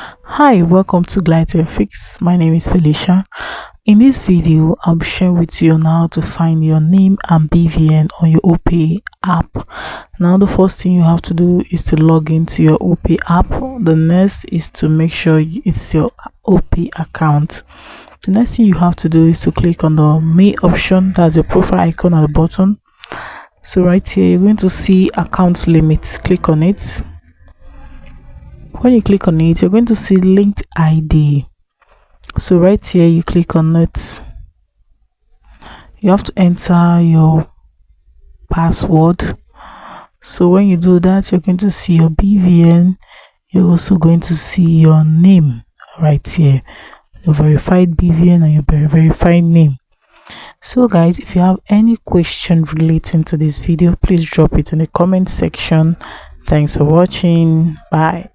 Hi, welcome to Glide and Fix. My name is Felicia. In this video, I'll be sharing with you on how to find your name and BVN on your Opay app. Now, the first thing you have to do is to log into your Opay app. The next is to make sure it's your Opay account. The next thing you have to do is to click on the main option. That's your profile icon at the bottom. So right here, you're going to see account limits. Click on it. When you click on it, you're going to see linked ID. So right here, you click on it. You have to enter your password. So when you do that, you're going to see your BVN. You're also going to see your name right here, your verified BVN and your verified name. So guys, if you have any question relating to this video, please drop it in the comment section. Thanks for watching. Bye.